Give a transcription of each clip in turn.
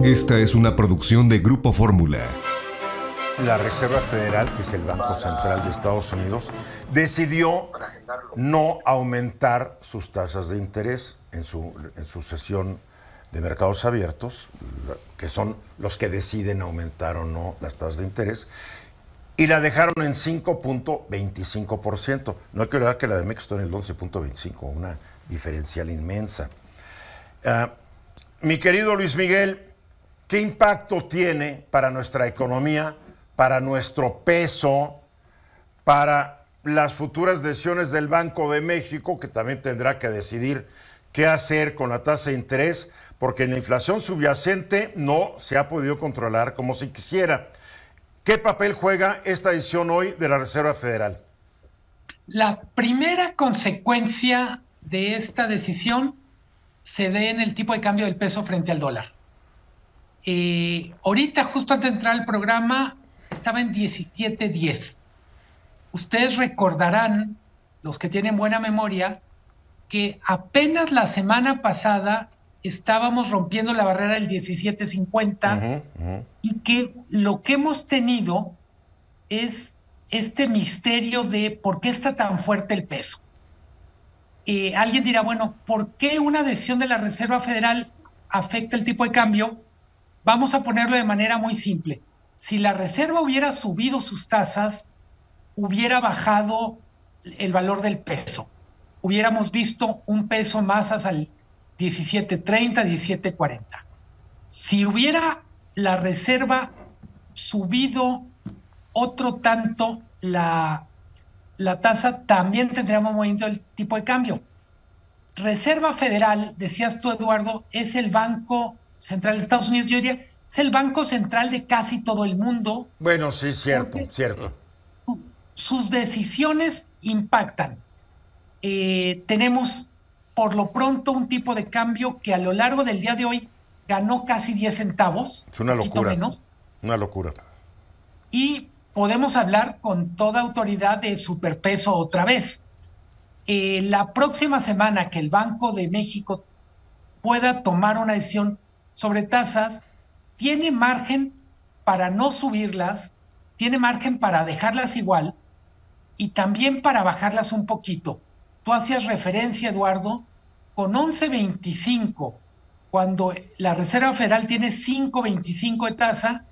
Esta es una producción de Grupo Fórmula. La Reserva Federal, que es el Banco Central de Estados Unidos, decidió no aumentar sus tasas de interés en su sesión de mercados abiertos, que son los que deciden aumentar o no las tasas de interés, y la dejaron en 5.25%. No hay que olvidar que la de México está en el 11.25%, una diferencial inmensa. Mi querido Luis Miguel, ¿qué impacto tiene para nuestra economía, para nuestro peso, para las futuras decisiones del Banco de México, que también tendrá que decidir qué hacer con la tasa de interés, porque la inflación subyacente no se ha podido controlar como se quisiera? ¿Qué papel juega esta decisión hoy de la Reserva Federal? La primera consecuencia de esta decisión se ve en el tipo de cambio del peso frente al dólar. Ahorita, justo antes de entrar al programa, estaba en 17.10. Ustedes recordarán, los que tienen buena memoria, que apenas la semana pasada estábamos rompiendo la barrera del 17.50 y que lo que hemos tenido es este misterio de por qué está tan fuerte el peso. Alguien dirá, bueno, ¿por qué una decisión de la Reserva Federal afecta el tipo de cambio? Vamos a ponerlo de manera muy simple. Si la Reserva hubiera subido sus tasas, hubiera bajado el valor del peso. Hubiéramos visto un peso más hacia el 17.30, 17.40. Si hubiera la Reserva subido otro tanto la tasa, también tendríamos movimiento del tipo de cambio. Reserva Federal, decías tú, Eduardo, es el Banco Central de Estados Unidos. Yo diría, es el Banco Central de casi todo el mundo. Bueno, sí, cierto. Sus decisiones impactan. Tenemos, por lo pronto, un tipo de cambio que a lo largo del día de hoy ganó casi 10 centavos. Es una locura. Menos. Una locura. Y podemos hablar con toda autoridad de superpeso otra vez. La próxima semana que el Banco de México pueda tomar una decisión sobre tasas, tiene margen para no subirlas, tiene margen para dejarlas igual y también para bajarlas un poquito. Tú hacías referencia, Eduardo, con 11.25, cuando la Reserva Federal tiene 5.25 de tasa,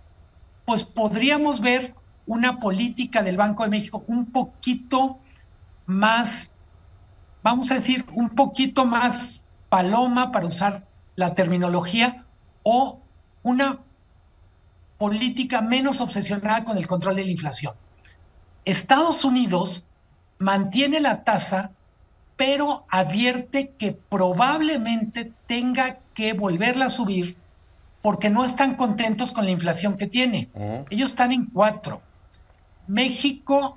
pues podríamos ver una política del Banco de México un poquito más, vamos a decir, un poquito más paloma, para usar la terminología, o una política menos obsesionada con el control de la inflación. Estados Unidos mantiene la tasa, pero advierte que probablemente tenga que volverla a subir porque no están contentos con la inflación que tiene. Ellos están en 4. México,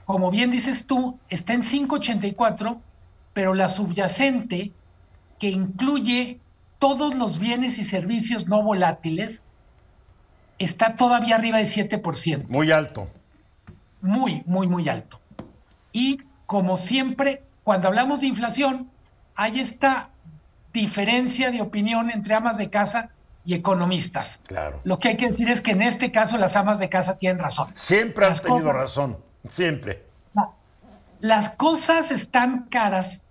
como bien dices tú, está en 5.84, pero la subyacente, que incluye todos los bienes y servicios no volátiles, está todavía arriba de 7%. Muy alto. Muy, muy, muy alto. Y como siempre, cuando hablamos de inflación, hay esta diferencia de opinión entre amas de casa y economistas. Claro. Lo que hay que decir es que en este caso las amas de casa tienen razón. Siempre han tenido razón, siempre. Las cosas están caras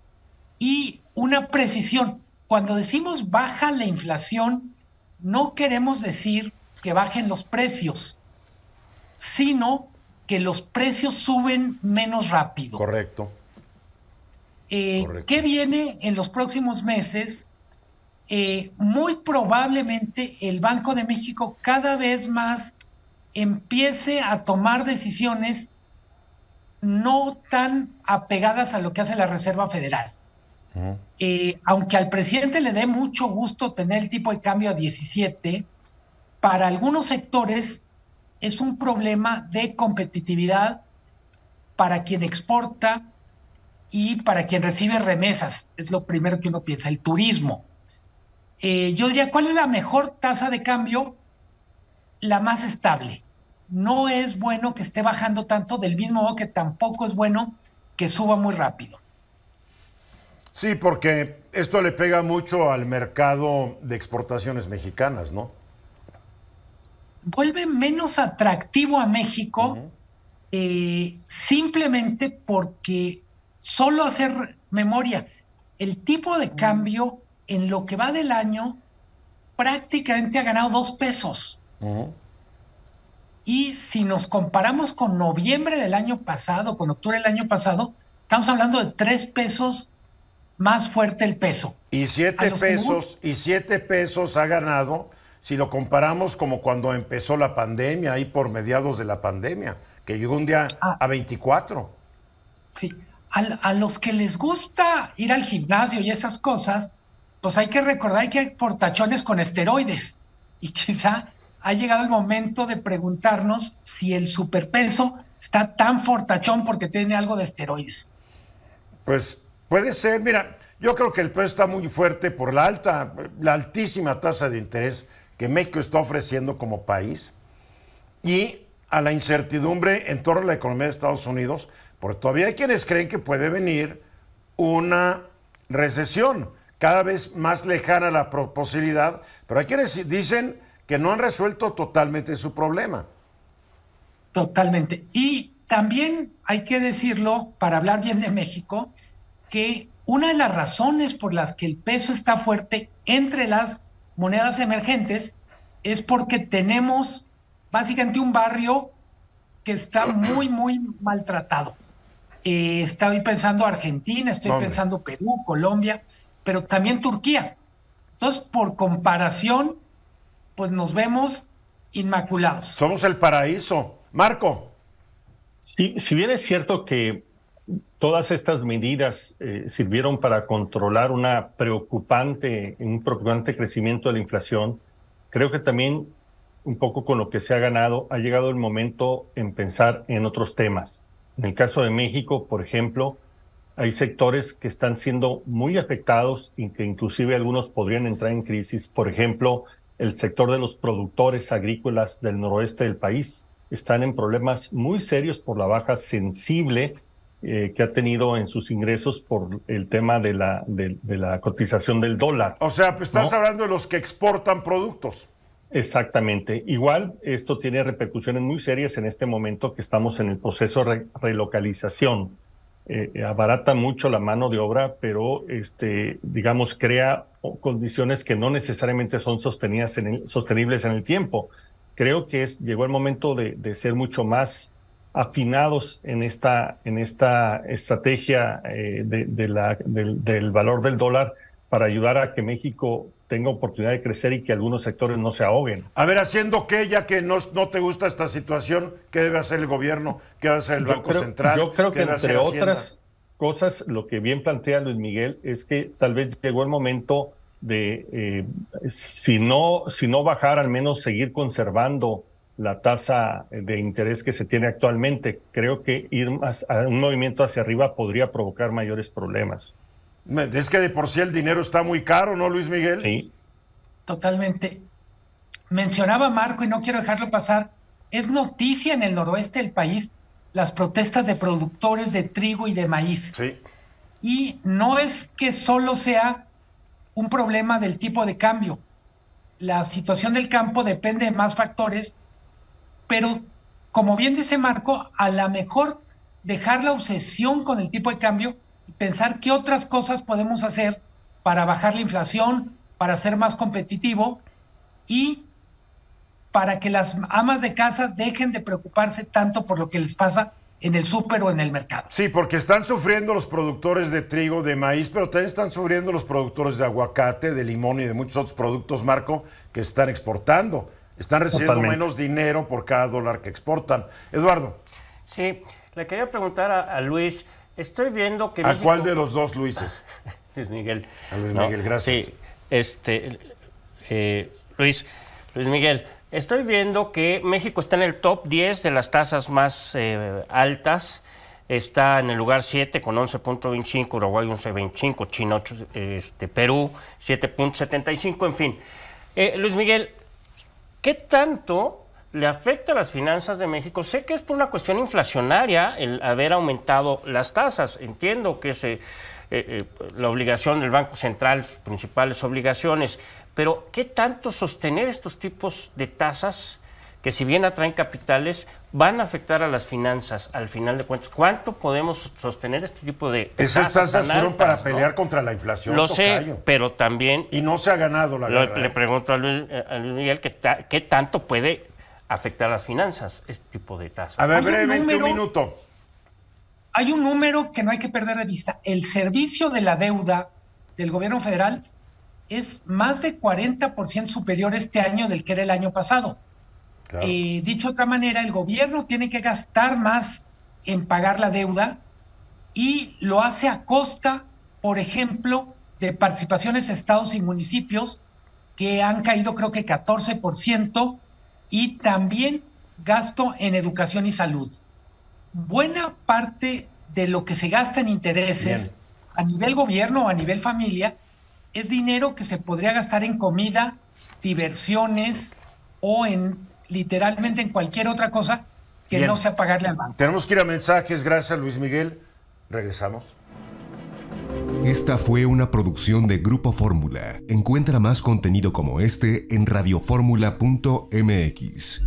y una precisión. Cuando decimos baja la inflación, no queremos decir que bajen los precios, sino que los precios suben menos rápido. Correcto. ¿Qué viene en los próximos meses? Muy probablemente el Banco de México cada vez más empiece a tomar decisiones no tan apegadas a lo que hace la Reserva Federal. Aunque al presidente le dé mucho gusto tener el tipo de cambio a 17, para algunos sectores es un problema de competitividad para quien exporta y para quien recibe remesas. Es lo primero que uno piensa, el turismo. Yo diría, ¿cuál es la mejor tasa de cambio? La más estable. No es bueno que esté bajando tanto, del mismo modo que tampoco es bueno que suba muy rápido. Sí, porque esto le pega mucho al mercado de exportaciones mexicanas, ¿no? vuelve menos atractivo a México simplemente porque solo hacer memoria, el tipo de cambio en lo que va del año prácticamente ha ganado 2 pesos. Y si nos comparamos con noviembre del año pasado, con octubre del año pasado, estamos hablando de 3 pesos más fuerte el peso. Y 7 pesos, y 7 pesos ha ganado si lo comparamos como cuando empezó la pandemia, ahí por mediados de la pandemia, que llegó un día a 24. Sí, a los que les gusta ir al gimnasio y esas cosas, pues hay que recordar que hay portachones con esteroides. Y quizá ha llegado el momento de preguntarnos si el superpeso está tan fortachón porque tiene algo de esteroides. Pues puede ser, mira, yo creo que el peso está muy fuerte por la altísima tasa de interés que México está ofreciendo como país y a la incertidumbre en torno a la economía de Estados Unidos, porque todavía hay quienes creen que puede venir una recesión, cada vez más lejana la posibilidad, pero hay quienes dicen que no han resuelto totalmente su problema. Totalmente. Y también hay que decirlo, para hablar bien de México, que una de las razones por las que el peso está fuerte entre las monedas emergentes es porque tenemos básicamente un barrio que está muy, muy maltratado. Estoy pensando Argentina, estoy pensando Perú, Colombia, pero también Turquía. Entonces, por comparación, pues nos vemos inmaculados. Somos el paraíso. Marco. Sí, si bien es cierto que todas estas medidas sirvieron para controlar un preocupante crecimiento de la inflación, creo que también un poco con lo que se ha ganado, ha llegado el momento en pensar en otros temas. En el caso de México, por ejemplo, hay sectores que están siendo muy afectados y que inclusive algunos podrían entrar en crisis. Por ejemplo, el sector de los productores agrícolas del noroeste del país están en problemas muy serios por la baja sensible que ha tenido en sus ingresos por el tema de la cotización del dólar. O sea, pues estás hablando de los que exportan productos. Exactamente. Igual esto tiene repercusiones muy serias en este momento que estamos en el proceso de relocalización. Abarata mucho la mano de obra, pero digamos crea condiciones que no necesariamente son sostenibles en el tiempo. Creo que llegó el momento de ser mucho más afinados en esta estrategia del valor del dólar para ayudar a que México tenga oportunidad de crecer y que algunos sectores no se ahoguen. A ver, ¿haciendo qué? Ya que no te gusta esta situación, ¿qué debe hacer el gobierno? ¿Qué debe hacer el Banco Central? Yo creo que entre otras cosas, lo que bien plantea Luis Miguel es que tal vez llegó el momento de, si no bajar, al menos seguir conservando la tasa de interés que se tiene actualmente. Creo que ir más a un movimiento hacia arriba podría provocar mayores problemas. Es que de por sí el dinero está muy caro, ¿no, Luis Miguel? Sí. Totalmente. Mencionaba Marco, y no quiero dejarlo pasar, es noticia en el noroeste del país las protestas de productores de trigo y de maíz. Sí. Y no es que solo sea un problema del tipo de cambio. La situación del campo depende de más factores, pero como bien dice Marco, a lo mejor dejar la obsesión con el tipo de cambio y pensar qué otras cosas podemos hacer para bajar la inflación, para ser más competitivo y para que las amas de casa dejen de preocuparse tanto por lo que les pasa en el súper o en el mercado. Sí, porque están sufriendo los productores de trigo, de maíz, pero también están sufriendo los productores de aguacate, de limón y de muchos otros productos, Marco, que están exportando. Están recibiendo menos dinero por cada dólar que exportan. Eduardo. Sí, le quería preguntar a Luis, estoy viendo que ¿A México... cuál de los dos Luises? Luis Miguel. A Luis Miguel, gracias. Sí, Luis Miguel, estoy viendo que México está en el top 10 de las tasas más altas. Está en el lugar 7 con 11.25, Uruguay 11.25, China 8, Perú 7.75, en fin. Luis Miguel, ¿qué tanto le afecta a las finanzas de México? Sé que es por una cuestión inflacionaria el haber aumentado las tasas. Entiendo que es la obligación del Banco Central, sus principales obligaciones, pero ¿qué tanto sostener estos tipos de tasas que si bien atraen capitales, van a afectar a las finanzas al final de cuentas. ¿Cuánto podemos sostener este tipo de Esas tasas fueron altas, para pelear contra la inflación, Lo tocayo. sé, pero también... Y no se ha ganado la guerra. Le pregunto a Luis Miguel qué tanto puede afectar a las finanzas este tipo de tasas. A ver, brevemente, un minuto. Hay un número que no hay que perder de vista. El servicio de la deuda del gobierno federal es más de 40% superior este año del que era el año pasado. Claro. Dicho de otra manera, el gobierno tiene que gastar más en pagar la deuda y lo hace a costa, por ejemplo, de participaciones de estados y municipios que han caído creo que 14%, y también gasto en educación y salud. Buena parte de lo que se gasta en intereses a nivel gobierno o a nivel familia es dinero que se podría gastar en comida, diversiones o en literalmente en cualquier otra cosa que no sea pagarle al banco. Tenemos que ir a mensajes. Gracias, Luis Miguel. Regresamos. Esta fue una producción de Grupo Fórmula. Encuentra más contenido como este en radioformula.mx.